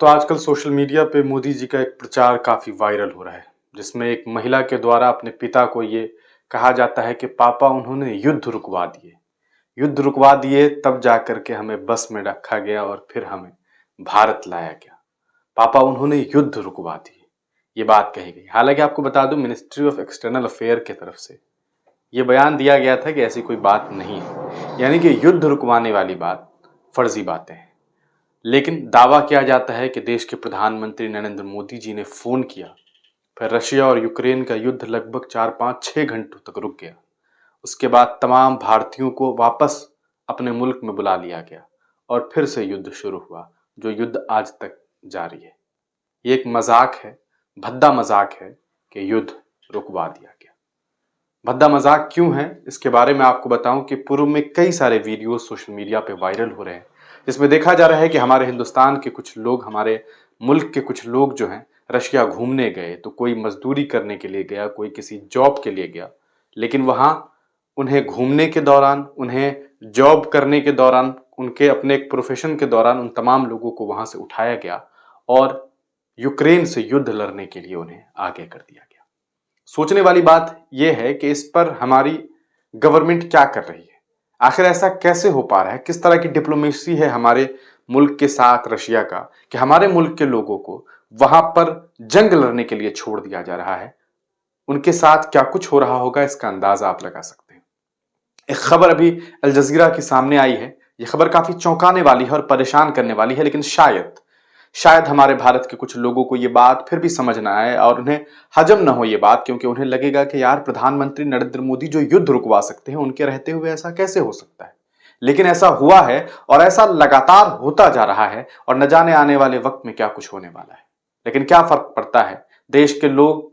तो आजकल social media पे मोदी जी का एक प्रचार काफी वायरल हो रहा है, जिसमें एक महिला के द्वारा अपने पिता को ये कहा जाता है कि पापा उन्होंने युद्ध रुकवा दिए। युद्ध रुकवा दिए तब जाकर के हमें बस में रखा गया और फिर हमें भारत लाया गया। पापा उन्होंने युद्ध रुकवा दिए, ये बात कही गई। हालांकि आपको बता दूं, मिनिस्ट्री ऑफ एक्सटर्नल अफेयर की तरफ से ये बयान दिया गया था कि ऐसी कोई बात नहीं है, यानी कि युद्ध रुकवाने वाली बात फर्जी बातें हैं। लेकिन दावा किया जाता है कि देश के प्रधानमंत्री नरेंद्र मोदी जी ने फोन किया, फिर रशिया और यूक्रेन का युद्ध लगभग 4-5-6 घंटों तक रुक गया। उसके बाद तमाम भारतीयों को वापस अपने मुल्क में बुला लिया गया और फिर से युद्ध शुरू हुआ, जो युद्ध आज तक जारी है। ये एक मजाक है, भद्दा मजाक है कि युद्ध रुकवा दिया गया। भद्दा मजाक क्यों है, इसके बारे में आपको बताऊं कि पूर्व में कई सारे वीडियो सोशल मीडिया पे वायरल हो रहे हैं, जिसमें देखा जा रहा है कि हमारे हिंदुस्तान के कुछ लोग, हमारे मुल्क के कुछ लोग जो हैं रशिया घूमने गए, तो कोई मजदूरी करने के लिए गया, कोई किसी जॉब के लिए गया, लेकिन वहां उन्हें घूमने के दौरान, उन्हें जॉब करने के दौरान, उनके अपने एक प्रोफेशन के दौरान उन तमाम लोगों को वहां से उठाया गया और यूक्रेन से युद्ध लड़ने के लिए उन्हें आगे कर दिया गया। सोचने वाली बात यह है कि इस पर हमारी गवर्नमेंट क्या कर रही है, आखिर ऐसा कैसे हो पा रहा है, किस तरह की डिप्लोमेसी है हमारे मुल्क के साथ रशिया का कि हमारे मुल्क के लोगों को वहां पर जंग लड़ने के लिए छोड़ दिया जा रहा है। उनके साथ क्या कुछ हो रहा होगा, इसका अंदाजा आप लगा सकते हैं। एक खबर अभी अल जजीरा की सामने आई है। यह खबर काफी चौंकाने वाली है और परेशान करने वाली है, लेकिन शायद हमारे भारत के कुछ लोगों को यह बात फिर भी समझ ना आए और उन्हें हजम ना हो यह बात, क्योंकि उन्हें लगेगा कि यार, प्रधानमंत्री नरेंद्र मोदी जो युद्ध रुकवा सकते हैं, उनके रहते हुए ऐसा कैसे हो सकता है। लेकिन ऐसा हुआ है और ऐसा लगातार होता जा रहा है और न जाने आने वाले वक्त में क्या कुछ होने वाला है। लेकिन क्या फर्क पड़ता है, देश के लोग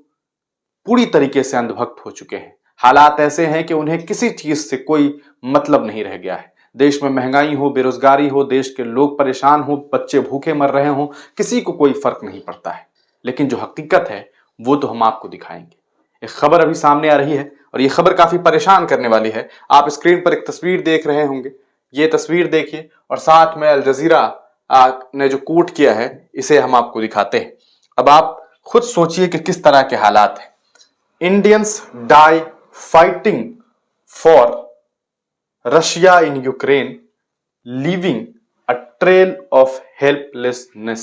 पूरी तरीके से अंधभक्त हो चुके हैं। हालात ऐसे हैं कि उन्हें किसी चीज से कोई मतलब नहीं रह गया है। देश में महंगाई हो, बेरोजगारी हो, देश के लोग परेशान हो, बच्चे भूखे मर रहे हो, किसी को कोई फर्क नहीं पड़ता है। लेकिन जो हकीकत है वो तो हम आपको दिखाएंगे। एक खबर अभी सामने आ रही है और ये खबर काफी परेशान करने वाली है। आप स्क्रीन पर एक तस्वीर देख रहे होंगे, ये तस्वीर देखिए और साथ में अल जजीरा ने जो कोट किया है, इसे हम आपको दिखाते हैं। अब आप खुद सोचिए कि किस तरह के हालात हैं। Indians die fighting for Russia in Ukraine, leaving a trail of helplessness.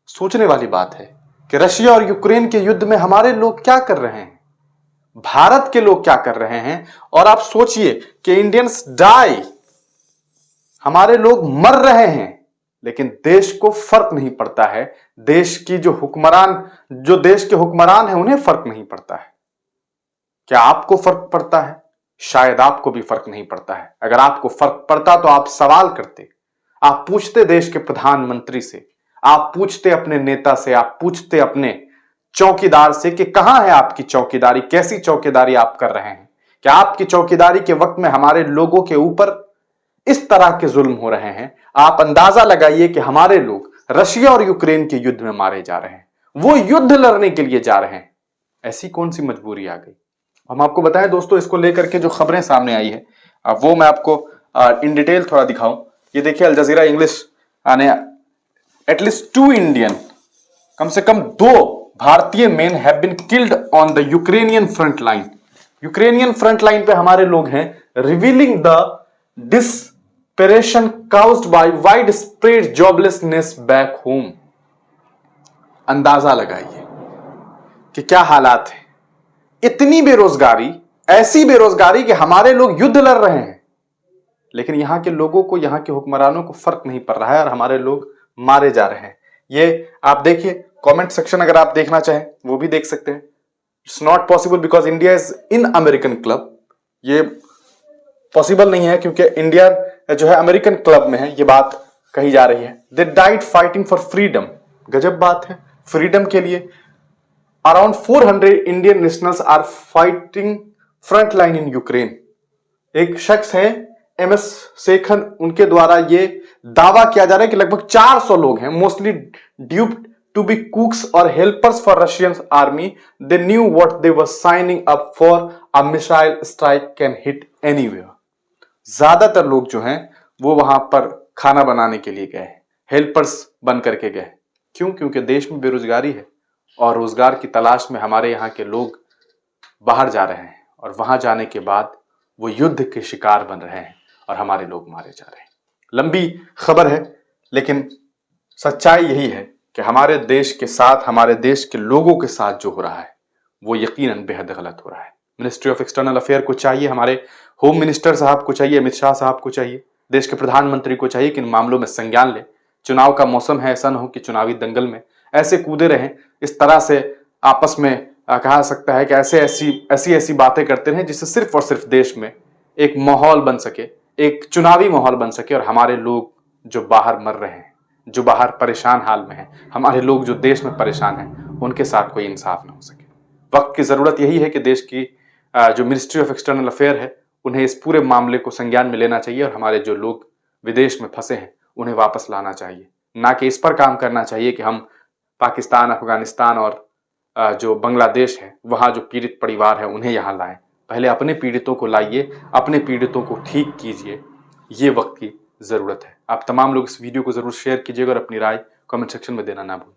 सोचने वाली बात है कि रशिया और यूक्रेन के युद्ध में हमारे लोग क्या कर रहे हैं, भारत के लोग क्या कर रहे हैं। और आप सोचिए कि इंडियंस डाई, हमारे लोग मर रहे हैं, लेकिन देश को फर्क नहीं पड़ता है। देश की जो देश के हुक्मरान हैं, उन्हें फर्क नहीं पड़ता है। क्या आपको फर्क पड़ता है? शायद आपको भी फर्क नहीं पड़ता है। अगर आपको फर्क पड़ता तो आप सवाल करते, आप पूछते देश के प्रधानमंत्री से, आप पूछते अपने नेता से, आप पूछते अपने चौकीदार से कि कहां है आपकी चौकीदारी, कैसी चौकीदारी आप कर रहे हैं। क्या आपकी चौकीदारी के वक्त में हमारे लोगों के ऊपर इस तरह के जुल्म हो रहे हैं? आप अंदाजा लगाइए कि हमारे लोग रशिया और यूक्रेन के युद्ध में मारे जा रहे हैं, वो युद्ध लड़ने के लिए जा रहे हैं। ऐसी कौन सी मजबूरी आ गई? हम आपको बताएं दोस्तों, इसको लेकर के जो खबरें सामने आई है वो मैं आपको इन डिटेल थोड़ा दिखाऊं। ये देखिए, अल जजीरा इंग्लिश आने, एटलीस्ट 2 इंडियन, कम से कम 2 भारतीय men have been killed on the Ukrainian front line. Ukrainian front line पे हमारे लोग हैं, revealing the desperation caused by widespread joblessness back home. अंदाजा लगाइए कि क्या हालात है। इतनी बेरोजगारी, ऐसी बेरोजगारी कि हमारे लोग युद्ध लड़ रहे हैं, लेकिन यहां के लोगों को, यहां के हुक्मरानों को फर्क नहीं पड़ रहा है और हमारे लोग मारे जा रहे हैं। ये आप देखिए, कमेंट सेक्शन अगर आप देखना चाहें वो भी देख सकते हैं। It's not possible because India is in American club. ये पॉसिबल नहीं है क्योंकि इंडिया जो है अमेरिकन क्लब में है, ये बात कही जा रही है। They died fighting for freedom. गजब बात है, फ्रीडम के लिए around 400 Indian nationals are fighting front line in Ukraine. एक शख्स है MS शेखन, उनके द्वारा ये दावा किया जा रहा है कि लगभग 400 लोग हैं, mostly duped to be cooks और helpers for Russian army. They knew what they were signing up for, a missile strike can hit anywhere. ज्यादातर लोग जो हैं वो वहां पर खाना बनाने के लिए गए हैं, हेल्पर्स बन करके गए। क्यों? क्योंकि देश में बेरोजगारी है और रोजगार की तलाश में हमारे यहाँ के लोग बाहर जा रहे हैं और वहां जाने के बाद वो युद्ध के शिकार बन रहे हैं और हमारे लोग मारे जा रहे हैं। लंबी खबर है, लेकिन सच्चाई यही है कि हमारे देश के साथ, हमारे देश के लोगों के साथ जो हो रहा है वो यकीनन बेहद गलत हो रहा है। मिनिस्ट्री ऑफ एक्सटर्नल अफेयर को चाहिए, हमारे होम मिनिस्टर साहब को चाहिए, अमित शाह साहब को चाहिए, देश के प्रधानमंत्री को चाहिए कि इन मामलों में संज्ञान ले। चुनाव का मौसम है, ऐसा न हो कि चुनावी दंगल में ऐसे कूदे रहें, इस तरह से आपस में कहा सकता है कि ऐसी बातें करते रहें जिससे सिर्फ और सिर्फ देश में एक माहौल बन सके, एक चुनावी माहौल बन सके और हमारे लोग जो बाहर मर रहे हैं, जो बाहर परेशान हाल में हैं, हमारे लोग जो देश में परेशान हैं, उनके साथ कोई इंसाफ ना हो सके। वक्त की जरूरत यही है कि देश की जो मिनिस्ट्री ऑफ एक्सटर्नल अफेयर है उन्हें इस पूरे मामले को संज्ञान में लेना चाहिए और हमारे जो लोग विदेश में फंसे हैं उन्हें वापस लाना चाहिए। ना कि इस पर काम करना चाहिए कि हम पाकिस्तान, अफगानिस्तान और जो बांग्लादेश है वहां जो पीड़ित परिवार है उन्हें यहाँ लाएं। पहले अपने पीड़ितों को लाइए, अपने पीड़ितों को ठीक कीजिए, ये वक्त की जरूरत है। आप तमाम लोग इस वीडियो को जरूर शेयर कीजिएगा और अपनी राय कमेंट सेक्शन में देना ना भूलें।